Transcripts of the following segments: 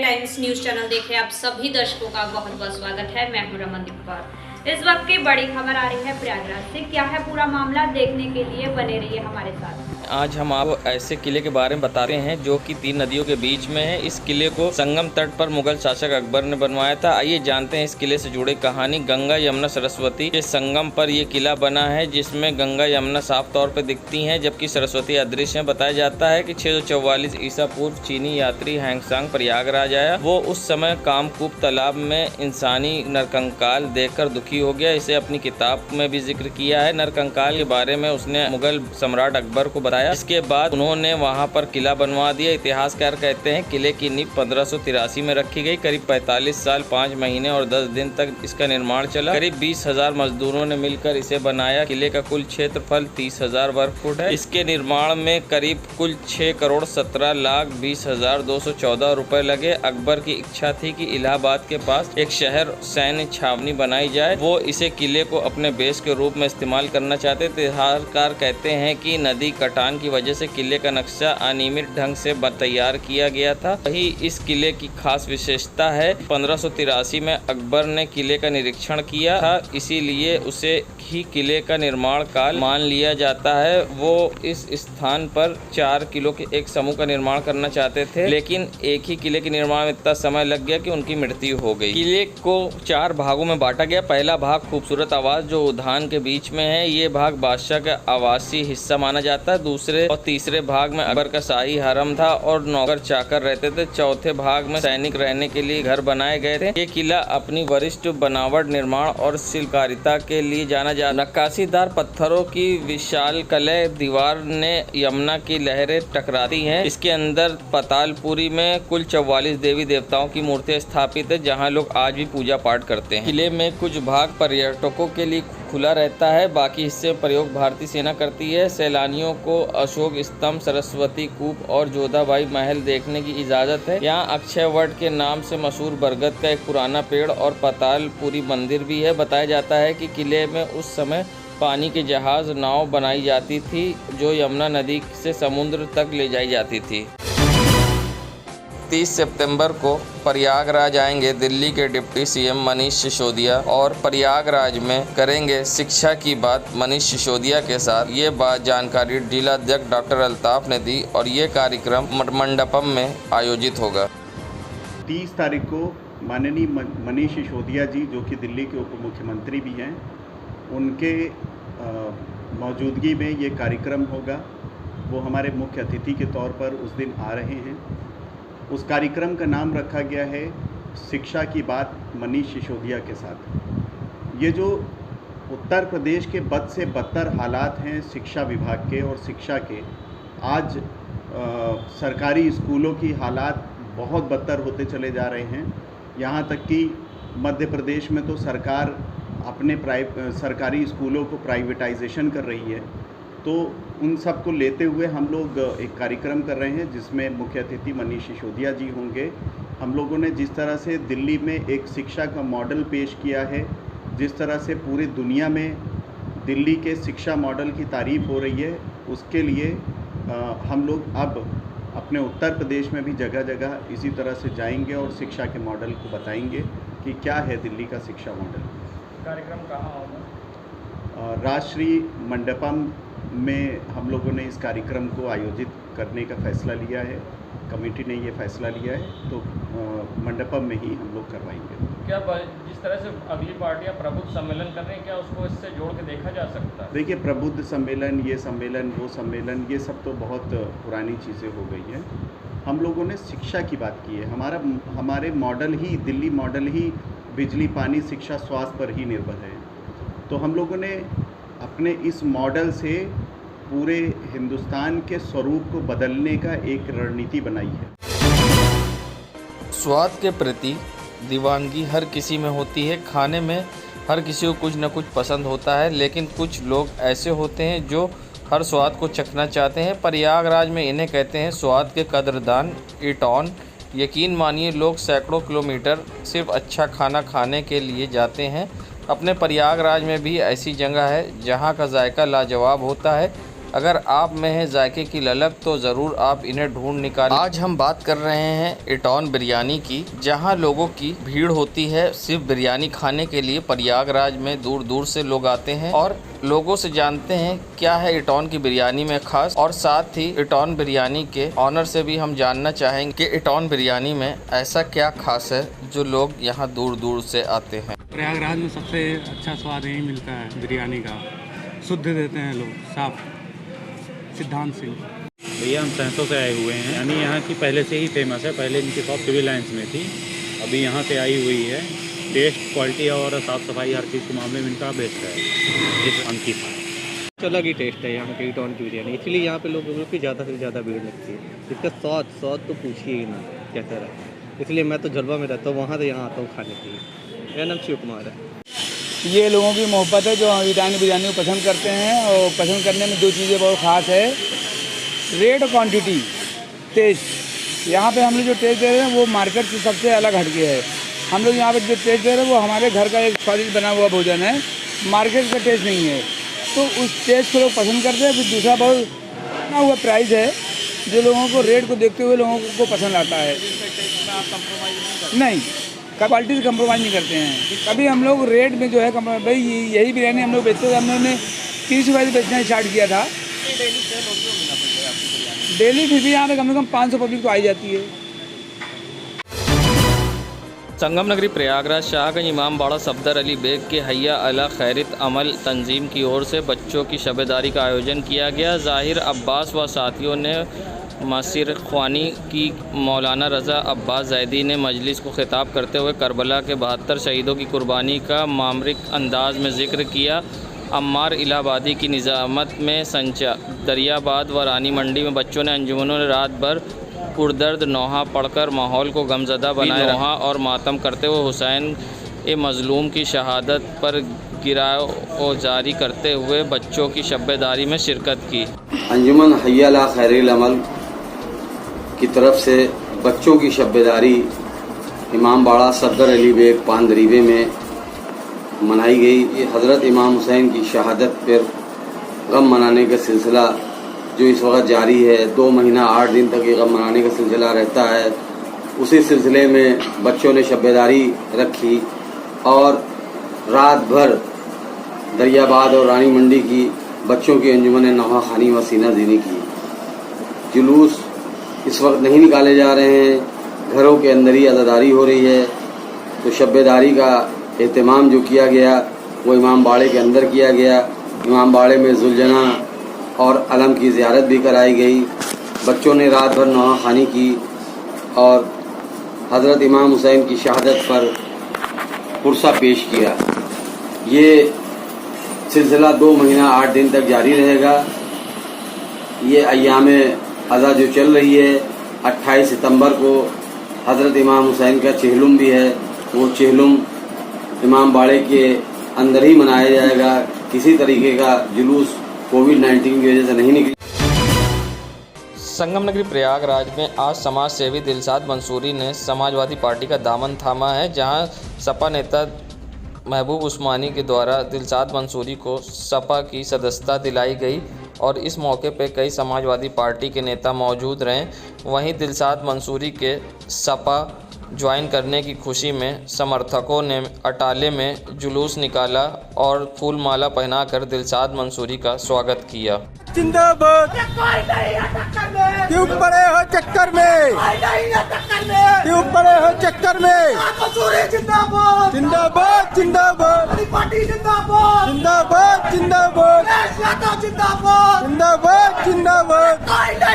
Times news channel देख रहे आप सभी दर्शकों का बहुत बहुत स्वागत है। मैं हूं रमनदीप कौर। इस वक्त की बड़ी खबर आ रही है प्रयागराज से। क्या है पूरा मामला, देखने के लिए बने रहिए हमारे साथ। आज हम आपको ऐसे किले के बारे में बताते हैं जो कि 3 नदियों के बीच में है। इस किले को संगम तट पर मुगल शासक अकबर ने बनवाया था। आइए जानते हैं इस किले से जुड़ी कहानी। गंगा यमुना सरस्वती के संगम पर ये किला बना है, जिसमें गंगा यमुना साफ तौर पर दिखती हैं, जबकि सरस्वती अदृश्य है। बताया जाता है कि 644 ईसा पूर्व चीनी यात्री हैंगसांग प्रयागराज आया। वो उस समय कामकूप तालाब में इंसानी नरकंकाल देखकर दुखी हो गया। इसे अपनी किताब में भी जिक्र किया है। नरकंकाल के बारे में उसने मुगल सम्राट अकबर को बताया। इसके बाद उन्होंने वहां पर किला बनवा दिया। इतिहासकार कहते हैं किले की नींव 1583 में रखी गई। करीब 45 साल 5 महीने और 10 दिन तक इसका निर्माण चला। करीब 20,000 मजदूरों ने मिलकर इसे बनाया। किले का कुल क्षेत्रफल 30,000 वर्ग फुट है। इसके निर्माण में करीब कुल 6,17,20,214 रुपए लगे। अकबर की इच्छा थी कि इलाहाबाद के पास एक शहर सैन्य छावनी बनाई जाए। वो इसे किले को अपने बेस के रूप में इस्तेमाल करना चाहते थे। इतिहासकार कहते हैं कि नदी कटान की वजह से किले का नक्शा अनियमित ढंग से तैयार किया गया था। वही इस किले की खास विशेषता है। 1583 में अकबर ने किले का निरीक्षण किया था, इसीलिए उसे ही किले का निर्माण काल मान लिया जाता है। वो इस स्थान पर 4 किलों के एक समूह का निर्माण करना चाहते थे, लेकिन एक ही किले के निर्माण में इतना समय लग गया कि उनकी मृत्यु हो गई। किले को 4 भागों में बांटा गया। पहला भाग खूबसूरत आवास जो उद्यान के बीच में है। ये भाग बादशाह का आवासीय हिस्सा माना जाता है। दूसरे और तीसरे भाग में अकबर का शाही हरम था और नौकर चाकर रहते थे। चौथे भाग में सैनिक रहने के लिए घर बनाए गए थे। ये किला अपनी वरिष्ठ बनावट, निर्माण और शिल्पकारिता के लिए जाना जाता। नक्काशीदार पत्थरों की विशाल कलह दीवार ने यमुना की लहरें टकराती हैं। इसके अंदर पातालपुरी में कुल 44 देवी देवताओं की मूर्तियां स्थापित है, जहां लोग आज भी पूजा पाठ करते हैं। किले में कुछ भाग पर्यटकों के लिए खुला रहता है, बाकी हिस्से प्रयोग भारतीय सेना करती है। सैलानियों को अशोक स्तंभ, सरस्वती कूप और जोधाबाई महल देखने की इजाज़त है। यहाँ अक्षय वट के नाम से मशहूर बरगद का एक पुराना पेड़ और पातालपुरी मंदिर भी है। बताया जाता है कि किले में उस समय पानी के जहाज, नाव बनाई जाती थी जो यमुना नदी से समुद्र तक ले जाई जाती थी। 30 सितंबर को प्रयागराज आएंगे दिल्ली के डिप्टी सीएम मनीष सिसोदिया और प्रयागराज में करेंगे शिक्षा की बात मनीष सिसोदिया के साथ। ये बात जानकारी जिलाध्यक्ष डॉक्टर अल्ताफ ने दी और ये कार्यक्रम मंडपम में आयोजित होगा। 30 तारीख को माननीय मनीष सिसोदिया जी, जो कि दिल्ली के उप मुख्यमंत्री भी हैं, उनके मौजूदगी में ये कार्यक्रम होगा। वो हमारे मुख्य अतिथि के तौर पर उस दिन आ रहे हैं। उस कार्यक्रम का नाम रखा गया है शिक्षा की बात मनीष सिसोदिया के साथ। ये जो उत्तर प्रदेश के बद से बदतर हालात हैं शिक्षा विभाग के और शिक्षा के, आज सरकारी स्कूलों की हालात बहुत बदतर होते चले जा रहे हैं। यहाँ तक कि मध्य प्रदेश में तो सरकार अपने सरकारी स्कूलों को प्राइवेटाइजेशन कर रही है। तो उन सब को लेते हुए हम लोग एक कार्यक्रम कर रहे हैं, जिसमें मुख्य अतिथि मनीष सिसोदिया जी होंगे। हम लोगों ने जिस तरह से दिल्ली में एक शिक्षा का मॉडल पेश किया है, जिस तरह से पूरी दुनिया में दिल्ली के शिक्षा मॉडल की तारीफ़ हो रही है, उसके लिए हम लोग अब अपने उत्तर प्रदेश में भी जगह जगह इसी तरह से जाएंगे और शिक्षा के मॉडल को बताएंगे कि क्या है दिल्ली का शिक्षा मॉडल। कार्यक्रम कहाँ होगा? राष्ट्रीय मंडपम में हम लोगों ने इस कार्यक्रम को आयोजित करने का फैसला लिया है। कमेटी ने ये फैसला लिया है, तो मंडपम में ही हम लोग करवाएंगे। क्या जिस तरह से अगली पार्टियां प्रबुद्ध सम्मेलन कर रही हैं, क्या उसको इससे जोड़ के देखा जा सकता है? देखिए, प्रबुद्ध सम्मेलन, ये सम्मेलन, वो सम्मेलन, ये सब तो बहुत पुरानी चीज़ें हो गई हैं। हम लोगों ने शिक्षा की बात की है। हमारे मॉडल ही, दिल्ली मॉडल ही बिजली, पानी, शिक्षा, स्वास्थ्य पर ही निर्भर है। तो हम लोगों ने अपने इस मॉडल से पूरे हिंदुस्तान के स्वरूप को बदलने का एक रणनीति बनाई है। स्वाद के प्रति दीवानगी हर किसी में होती है। खाने में हर किसी को कुछ न कुछ पसंद होता है, लेकिन कुछ लोग ऐसे होते हैं जो हर स्वाद को चखना चाहते हैं। प्रयागराज में इन्हें कहते हैं स्वाद के कदरदान, ईट ऑन। यकीन मानिए, लोग सैकड़ों किलोमीटर सिर्फ अच्छा खाना खाने के लिए जाते हैं। अपने प्रयागराज में भी ऐसी जगह है जहां का जायका लाजवाब होता है। अगर आप में है जायके की ललक तो ज़रूर आप इन्हें ढूंढ निकालें। आज हम बात कर रहे हैं इटौन बिरयानी की, जहां लोगों की भीड़ होती है सिर्फ बिरयानी खाने के लिए। प्रयागराज में दूर दूर से लोग आते हैं और लोगों से जानते हैं क्या है इटौन की बिरयानी में खास, और साथ ही इटौन बिरयानी के ऑनर से भी हम जानना चाहेंगे कि इटौन बिरयानी में ऐसा क्या खास है जो लोग यहाँ दूर दूर से आते हैं। प्रयागराज में सबसे अच्छा स्वाद यहीं मिलता है बिरयानी का, शुद्ध देते हैं लोग, साफ। सिद्धांत सिंह भैया, हम सहसों से आए हुए हैं। यानी यहाँ की पहले से ही फेमस है, पहले इनकी शॉप सिविल लाइन्स में थी, अभी यहाँ से आई हुई है। टेस्ट, क्वालिटी और साफ़ सफाई हर चीज़ के मामले में इनका बेस्ट है। इस अंकित अलग ही टेस्ट है यहाँ के इटौन की बिरयानी, इसलिए यहाँ पे लोगों की ज़्यादा से ज़्यादा भीड़ लगती है। इसका स्वाद तो पूछिए ही ना कैसा रहा, इसलिए मैं तो जलवा में रहता हूँ, वहाँ से यहाँ आता हूँ खाने के लिए। मेरा नाम शिव कुमार है। ये लोगों की मोहब्बत है जो इटौन बिरयानी को पसंद करते हैं, और पसंद करने में दो चीज़ें बहुत ख़ास है, रेट और क्वांटिटी, टेस्ट। यहाँ पे हम लोग जो टेस्ट दे रहे हैं वो मार्केट से सबसे अलग हटके है। हम लोग यहाँ पे जो टेस्ट दे रहे हैं वो हमारे घर का एक स्वादिष्ट बना हुआ भोजन है, मार्केट का टेस्ट नहीं है। तो उस टेस्ट को लोग पसंद करते हैं। फिर दूसरा बहुत ना हुआ प्राइस है जो लोगों को रेट को देखते हुए लोगों को पसंद आता है। नहीं, क्वालिटी से कंप्रोमाइज़ नहीं करते हैं कभी। हम लोग रेट में जो है भाई यही बिरयानी हम लोग बेचते थे, हमने 30 रुपये से बेचना स्टार्ट किया था। डेली फिर भी यहाँ पे कम से कम 500 पब्लिक तो आई जाती है। संगम नगरी प्रयागराज शाहगंज इमामबाड़ा सफदर अली बेग के हैया अला खैरित अमल तंजीम की ओर से बच्चों की शबेदारी का आयोजन किया गया। ज़ाहिर अब्बास व साथियों ने मसीर ख्वानी की मौलाना रज़ा अब्बास ज़ैदी ने मजलिस को ख़िताब करते हुए करबला के 72 शहीदों की कुर्बानी का मामरिक अंदाज में ज़िक्र किया। अम्मार इलाहाबादी की निज़ामत में संचा दरियाबाद व रानी मंडी में बच्चों ने अंजुमनों ने रात भर पुरदर्द नौहा पढ़कर माहौल को गमज़दा बनाए नौहा और मातम करते हुए हुसैन ए मज़लूम की शहादत पर गिराव जारी करते हुए बच्चों की शब्बेदारी में शिरकत की। अंजुमन हैया अला खैरिल अमल की तरफ से बच्चों की शब्बेदारी इमामबाड़ा सफदर अली बेग पानदरीबे में मनाई गई। ये हज़रत इमाम हुसैन की शहादत पर गम मनाने का सिलसिला जो इस वक्त जारी है, 2 महीना 8 दिन तक ये गम मनाने का सिलसिला रहता है। उसी सिलसिले में बच्चों ने शब्बेदारी रखी और रात भर दरियाबाद और रानी मंडी की बच्चों की अंजुमन नौहा खानी व सीना ज़ीनी की। जुलूस इस वक्त नहीं निकाले जा रहे हैं, घरों के अंदर ही अज़ादारी हो रही है। तो शब्बेदारी का एहतमाम जो किया गया वो इमामबाड़े के अंदर किया गया। इमामबाड़े में जुलजना और अलम की ज़ियारत भी कराई गई। बच्चों ने रात भर नौहा खानी की और हज़रत इमाम हुसैन की शहादत पर पुरसा पेश किया। ये सिलसिला 2 महीना 8 दिन तक जारी रहेगा। ये अय्याम अज़ा जो चल रही है, 28 सितंबर को हज़रत इमाम हुसैन का चेहलुम भी है, वो चेहलुम इमामबाड़े के अंदर ही मनाया जाएगा। किसी तरीके का जुलूस कोविड-19 की वजह से नहीं निकली। संगम नगरी प्रयागराज में आज समाज सेवी दिलशाद मंसूरी ने समाजवादी पार्टी का दामन थामा है, जहां सपा नेता महबूब उस्मानी के द्वारा दिलशाद मंसूरी को सपा की सदस्यता दिलाई गई और इस मौके पर कई समाजवादी पार्टी के नेता मौजूद रहे। वहीं दिलशाद मंसूरी के सपा ज्वाइन करने की खुशी में समर्थकों ने अटाले में जुलूस निकाला और फूल माला पहनाकर दिलशाद मंसूरी का स्वागत किया। जिंदाबाद, क्यों पड़े हो चक्कर में, क्यों पड़े हो चक्कर में, जिंदाबाद जिंदाबाद जिंदाबाद, जिंदाबाद जिंदाबाद जिंदाबाद, जिंदाबाद जिंदाबाद।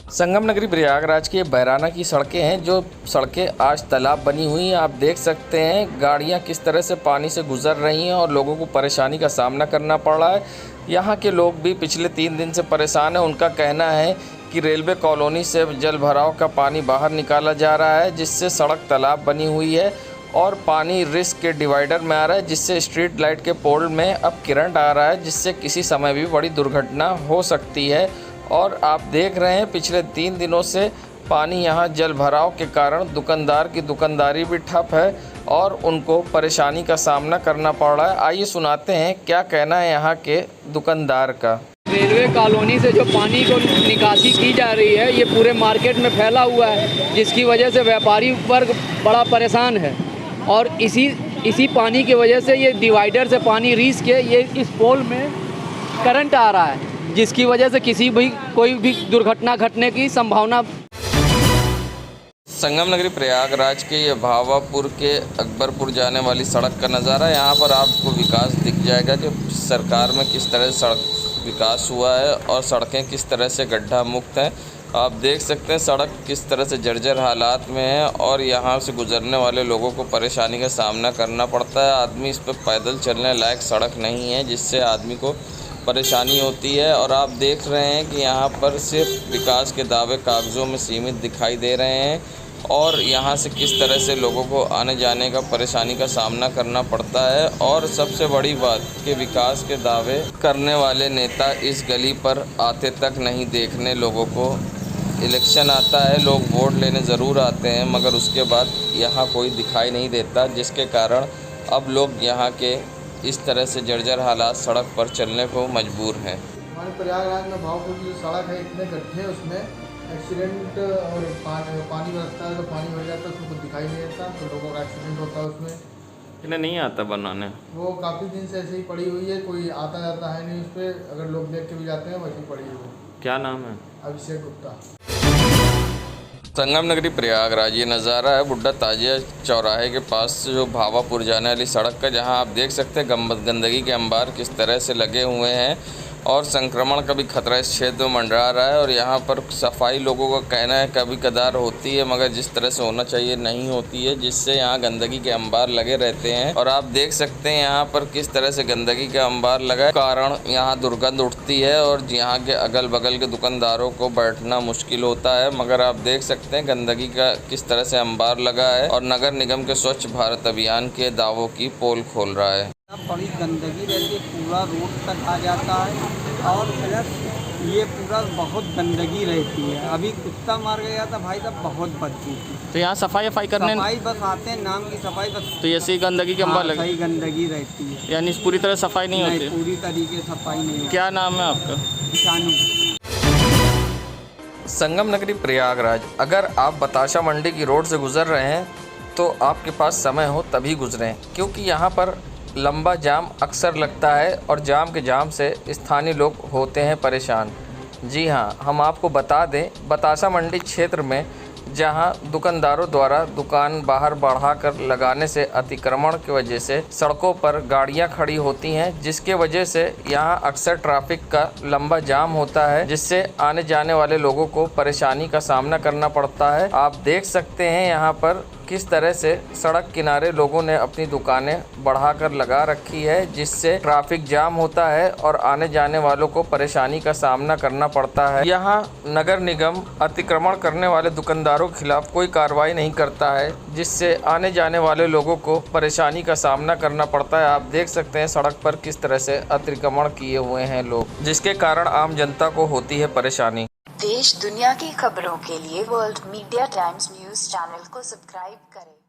संगम नगरी प्रयागराज के बैराना की सड़कें हैं, जो सड़कें आज तालाब बनी हुई हैं। आप देख सकते हैं गाड़ियां किस तरह से पानी से गुजर रही हैं और लोगों को परेशानी का सामना करना पड़ रहा है। यहाँ के लोग भी पिछले 3 दिन से परेशान हैं। उनका कहना है कि रेलवे कॉलोनी से जल भराव का पानी बाहर निकाला जा रहा है, जिससे सड़क तालाब बनी हुई है और पानी रिस्क के डिवाइडर में आ रहा है, जिससे स्ट्रीट लाइट के पोल में अब करंट आ रहा है, जिससे किसी समय भी बड़ी दुर्घटना हो सकती है। और आप देख रहे हैं पिछले 3 दिनों से पानी यहाँ जल भराव के कारण दुकानदार की दुकानदारी भी ठप है और उनको परेशानी का सामना करना पड़ रहा है। आइए सुनाते हैं क्या कहना है यहाँ के दुकानदार का। रेलवे कॉलोनी से जो पानी को निकासी की जा रही है ये पूरे मार्केट में फैला हुआ है, जिसकी वजह से व्यापारी वर्ग बड़ा परेशान है। और इसी पानी की वजह से ये डिवाइडर से पानी रीस के ये इस पोल में करंट आ रहा है, जिसकी वजह से कोई भी दुर्घटना घटने की संभावना। संगम नगरी प्रयागराज के ये भावापुर के अकबरपुर जाने वाली सड़क का नज़ारा। यहाँ पर आपको विकास दिख जाएगा कि सरकार में किस तरह से सड़क विकास हुआ है और सड़कें किस तरह से गड्ढा मुक्त हैं। आप देख सकते हैं सड़क किस तरह से जर्जर हालात में है और यहाँ से गुजरने वाले लोगों को परेशानी का सामना करना पड़ता है। आदमी इस पर पैदल चलने लायक सड़क नहीं है, जिससे आदमी को परेशानी होती है। और आप देख रहे हैं कि यहाँ पर सिर्फ विकास के दावे कागज़ों में सीमित दिखाई दे रहे हैं और यहाँ से किस तरह से लोगों को आने जाने का परेशानी का सामना करना पड़ता है। और सबसे बड़ी बात कि विकास के दावे करने वाले नेता इस गली पर आते तक नहीं देखने लोगों को। इलेक्शन आता है, लोग वोट लेने ज़रूर आते हैं, मगर उसके बाद यहाँ कोई दिखाई नहीं देता, जिसके कारण अब लोग यहाँ के इस तरह से जर्जर हालात सड़क पर चलने को मजबूर हैं। हमारे प्रयागराज में भावपुर की जो सड़क है इतने गड्ढे उसमें एक्सीडेंट और पानी बरसता है तो पानी भर जाता है, उसमें कुछ दिखाई नहीं देता तो लोगों का एक्सीडेंट होता है उसमें। इन्हें नहीं आता बनाने, वो काफ़ी दिन से ऐसे ही पड़ी हुई है, कोई आता जाता है नहीं उस पर। अगर लोग देख के भी जाते हैं वैसे ही पड़ी हुई है। क्या नाम है? अभिषेक गुप्ता। संगम नगरी प्रयागराज ये नज़ारा है बुड्ढा ताजिया चौराहे के पास जो भावापुर जाने वाली सड़क का, जहां आप देख सकते हैं गंदगी के अंबार किस तरह से लगे हुए हैं और संक्रमण का भी खतरा इस क्षेत्र में मंडरा रहा है। और यहाँ पर सफाई लोगों का कहना है कभी कदार होती है, मगर जिस तरह से होना चाहिए नहीं होती है, जिससे यहाँ गंदगी के अंबार लगे रहते हैं। और आप देख सकते हैं यहाँ पर किस तरह से गंदगी के अंबार लगा है, कारण यहाँ दुर्गंध उठती है और यहाँ के अगल बगल के दुकानदारों को बैठना मुश्किल होता है। मगर आप देख सकते हैं गंदगी का किस तरह से अंबार लगा है और नगर निगम के स्वच्छ भारत अभियान के दावों की पोल खोल रहा है। बड़ी गंदगी रहती है, पूरा रोड तक आ जाता है और प्लस ये पूरा बहुत गंदगी रहती है। अभी कुत्ता मार गया था भाई साहब, बहुत बदबू थी। तो यहाँ सफाई करने सफाई बस आते हैं नाम की सफाई बस। तो ऐसी गंदगी के अंबार लगे, सही गंदगी रहती है, यानी पूरी तरह सफाई नहीं होती? पूरी तरीके से सफाई नहीं होती। क्या नाम है आपका? शानू। संगम नगरी प्रयागराज, अगर आप बताशा मंडी की रोड से गुजर रहे हैं तो आपके पास समय हो तभी गुजरें, क्योंकि यहाँ पर लंबा जाम अक्सर लगता है और जाम से स्थानीय लोग होते हैं परेशान। जी हाँ, हम आपको बता दें बताशा मंडी क्षेत्र में जहां दुकानदारों द्वारा दुकान बाहर बढ़ाकर लगाने से अतिक्रमण की वजह से सड़कों पर गाड़ियां खड़ी होती हैं, जिसके वजह से यहां अक्सर ट्रैफिक का लंबा जाम होता है, जिससे आने जाने वाले लोगों को परेशानी का सामना करना पड़ता है। आप देख सकते हैं यहां पर किस तरह से सड़क किनारे लोगों ने अपनी दुकानें बढ़ाकर लगा रखी है, जिससे ट्रैफिक जाम होता है और आने जाने वालों को परेशानी का सामना करना पड़ता है। यहाँ नगर निगम अतिक्रमण करने वाले दुकानदारों के खिलाफ कोई कार्रवाई नहीं करता है, जिससे आने जाने वाले लोगों को परेशानी का सामना करना पड़ता है। आप देख सकते हैं सड़क पर किस तरह से अतिक्रमण किए हुए हैं लोग, जिसके कारण आम जनता को होती है परेशानी। देश दुनिया की खबरों के लिए world media times news channel को सब्सक्राइब करें।